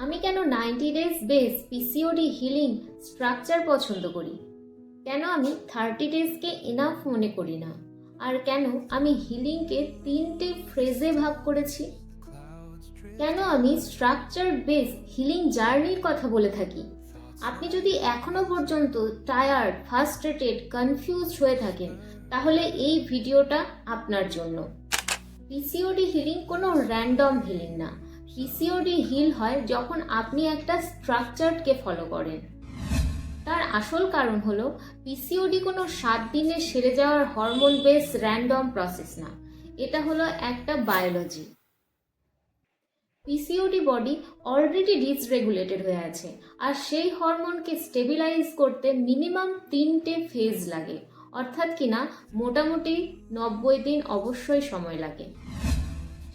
আমি কেন 90 days base PCOD healing structure পছন্দ করি, কেন আমি 30 ডেজকে এনাফ মনে করি না, আর কেন আমি হিলিংকে 3টে ফ্রেজে ভাগ করেছি, কেন আমি স্ট্রাকচার বেস হিলিং জার্নির কথা বলে থাকি। আপনি যদি এখনো পর্যন্ত টায়ার্ড, ফ্রাস্ট্রেটেড, কনফিউজড হয়ে থাকেন, তাহলে এই ভিডিওটা আপনার জন্য। পিসিওডি হিলিং কোনো র্যান্ডম হিলিং না। পিসিওডি হিল হয় যখন আপনি একটা স্ট্রাকচারকে ফলো করেন। তার আসল কারণ হলো পিসিওডি কোনো 7 দিনে সেরে যাওয়ার হরমোন বেস র্যান্ডম প্রসেস না, এটা হলো একটা বায়োলজি। পিসিওডি বডি অলরেডি ডিসরেগুলেটেড হয়ে আছে, আর সেই হরমোনকে স্টেবিলাইজ করতে মিনিমাম 3টে ফেজ লাগে, অর্থাৎ কিনা মোটামুটি 90 দিন অবশ্যই সময় লাগে।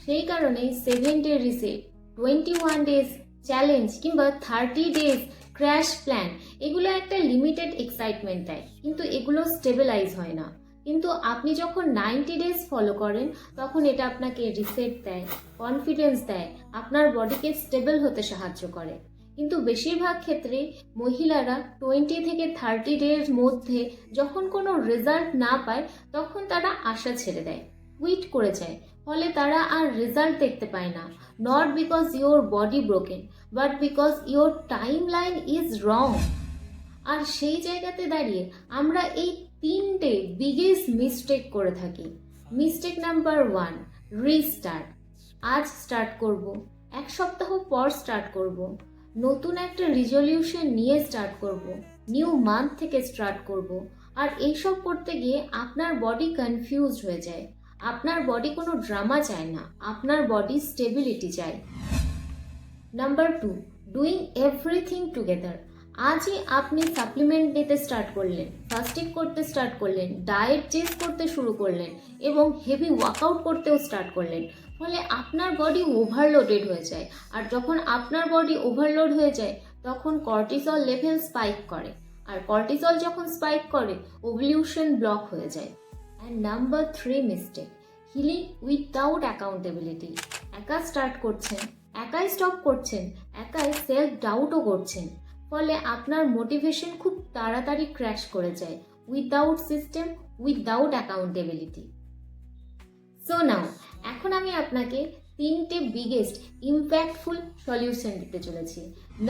সেই কারণেই 7 ডে রিসেট, 21 ডেজ চ্যালেঞ্জ কিংবা 30 ডেজ ক্র্যাশ প্ল্যান, এগুলো একটা লিমিটেড এক্সাইটমেন্ট দেয়, কিন্তু এগুলো স্টেবিলাইজ হয় না। কিন্তু আপনি যখন 90 ডেজ ফলো করেন, তখন এটা আপনাকে রিসেট দেয়, কনফিডেন্স দেয়, আপনার বডিকে স্টেবল হতে সাহায্য করে। কিন্তু বেশিরভাগ ক্ষেত্রে মহিলারা 20 থেকে 30 ডের মধ্যে যখন কোনো রেজাল্ট না পায়, তখন তারা আশা ছেড়ে দেয়, কুইট করে যায়। ফলে তারা আর রেজাল্ট দেখতে পায় না, not because your body broken, but because your time line is wrong. আর সেই জায়গাতে দাঁড়িয়ে আমরা এই 3টে বিগেস্ট মিস্টেক করে থাকি। Mistake number 1, restart. আজ স্টার্ট করব, এক সপ্তাহ পর স্টার্ট করব, নতুন একটা রিজলিউশন নিয়ে স্টার্ট করব, নিউ মান্থ থেকে স্টার্ট করব। আর এইসব করতে গিয়ে আপনার বডি কনফিউজড হয়ে যায়। আপনার বডি কোনো ড্রামা চায় না, আপনার বডি স্টেবিলিটি চায়। Number 2, doing everything together. আজই আপনি সাপ্লিমেন্ট নিতে স্টার্ট করলেন, ফাস্টিং করতে স্টার্ট করলেন, ডায়েট চেঞ্জ করতে শুরু করলেন এবং হেভি ওয়ার্কআউট করতেও স্টার্ট করলেন। ফলে আপনার বডি ওভারলোডেড হয়ে যায়, আর যখন আপনার বডি ওভারলোড হয়ে যায়, তখন কর্টিসল লেভেল স্পাইক করে, আর কর্টিসল যখন স্পাইক করে, ওভলিউশন ব্লক হয়ে যায়। And number 3 mistake, healing without accountability. একা স্টার্ট করছেন, একাই স্টপ করছেন, একাই সেলফ ডাউটও করছেন। ফলে আপনার মোটিভেশন খুব তাড়াতাড়ি ক্র্যাশ করে যায়, without system, without accountability. So now, এখন আমি আপনাকে 3টে বিগেস্ট ইম্প্যাক্টফুল সলিউশন দিতে চলেছি।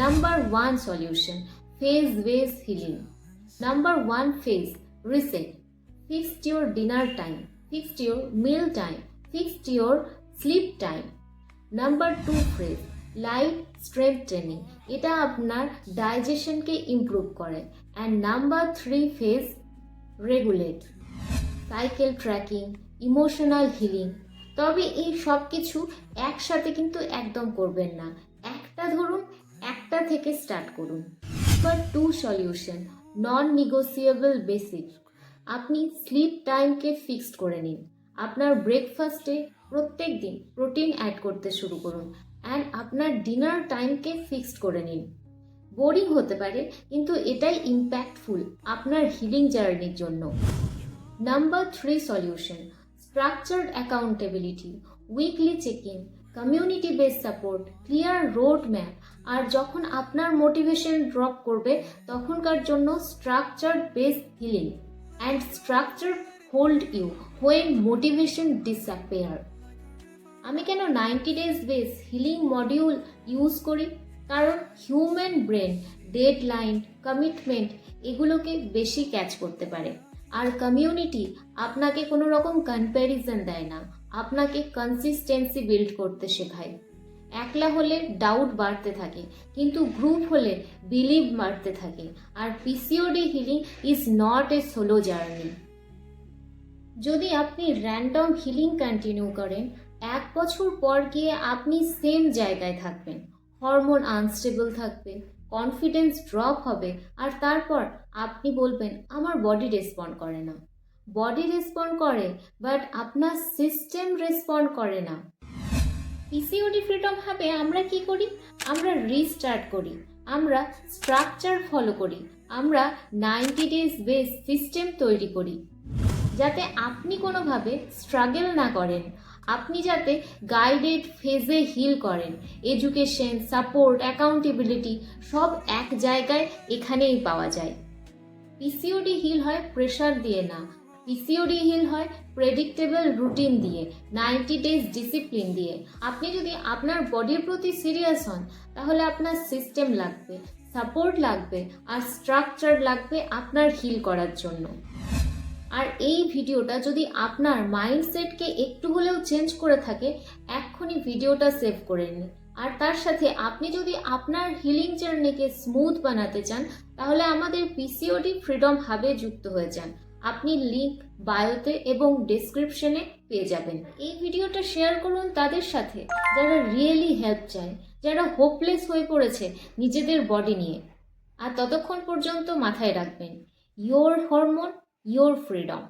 Number 1 solution, phase base healing. Number 1 phase, reset. Fixed your dinner time, fixed your meal time, fixed your sleep time. Number 2 phrase, light strength training. এটা আপনার ডাইজেশনকে improve করে। And number 3 phase, regulate. Cycle tracking, emotional healing. তবে এই সব কিছু একসাথে কিন্তু একদম করবেন না, একটা ধরুন, একটা থেকে স্টার্ট করুন। নাম্বার 2 সলিউশন, নন নেগোসিয়েবল বেসিক। আপনি স্লিপ টাইমকে ফিক্সড করে নিন। আপনার ব্রেকফাস্টে প্রত্যেক দিন প্রোটিন অ্যাড করতে শুরু করুন, অ্যান্ড আপনার ডিনার টাইমকে ফিক্সড করে নিন। বোরিং হতে পারে, কিন্তু এটাই ইম্প্যাক্টফুল আপনার হিলিং জার্নির জন্য। Number 3 solution, structured accountability, weekly checking, community base support, clear road map. আর যখন আপনার মোটিভেশন ড্রপ করবে, তখনকার জন্য structured base healing. And structure hold you when motivation disappear. আমি কেন 90 days base healing module use করি? কারণ হিউম্যান ব্রেন ডেডলাইন, কমিটমেন্ট এগুলোকে বেশি ক্যাচ করতে পারে। আর কমিউনিটি আপনাকে কোনো রকম কম্প্যারিজন দেয় না, আপনাকে কনসিস্টেন্সি বিল্ড করতে শেখায়। একলা হলে ডাউট বাড়তে থাকে, কিন্তু গ্রুপ হলে বিলিভ বাড়তে থাকে। আর PCOD healing is not a solo journey. যদি আপনি র্যান্ডম হিলিং কন্টিনিউ করেন, 1 বছর পর গিয়ে আপনি সেম জায়গায় থাকবেন, হরমোন আনস্টেবল থাকবে, কনফিডেন্স ড্রপ হবে, আর তারপর আপনি বলবেন আমার বডি রেসপন্ড করে না। বডি রেসপন্ড করে, বাট আপনার সিস্টেম রেসপন্ড করে না। পিসিওডি ফ্রিডম হাবে আমরা কি করি? আমরা রিস্টার্ট করি, আমরা স্ট্রাকচার ফলো করি, আমরা 90 ডেজ বেস সিস্টেম তৈরি করি, যাতে আপনি কোনোভাবে স্ট্রাগল না করেন। আপনি যাতে গাইডেড ফেজে হিল করেন। এডুকেশন, সাপোর্ট, অ্যাকাউন্টেবিলিটি সব এক জায়গায় এখানেই পাওয়া যায়। পিসিওডি হিল হয় প্রেশার দিয়ে না, পিসিওডি হিল হয় প্রেডিক্টেবল রুটিন দিয়ে, 90 ডেজ ডিসিপ্লিন দিয়ে। আপনি যদি আপনার বডির প্রতি সিরিয়াস হন তাহলে আপনার সিস্টেম লাগবে, সাপোর্ট লাগবে আর স্ট্রাকচার লাগবে আপনার হিল করার জন্য। আর এই ভিডিওটা যদি আপনার মাইন্ডসেটকে একটু হলেও চেঞ্জ করে থাকে, এক্ষুনি ভিডিওটা সেভ করে নিন। আর তার সাথে আপনি যদি আপনার হিলিং জার্নিকে স্মুথ বানাতে চান তাহলে আমাদের পিসিওডি ফ্রিডম হাবে যুক্ত হয়ে যান। আপনি লিংক বায়োতে এবং ডেসক্রিপশনে পেয়ে যাবেন। এই ভিডিওটা শেয়ার করুন তাদের সাথে যারা রিয়েলি হেল্প চায়, যারা হোপলেস হয়ে পড়েছে নিজেদের বডি নিয়ে। আর ততক্ষণ পর্যন্ত মাথায় রাখবেন, ইয়োর হরমোন, ইয়োর ফ্রিডম।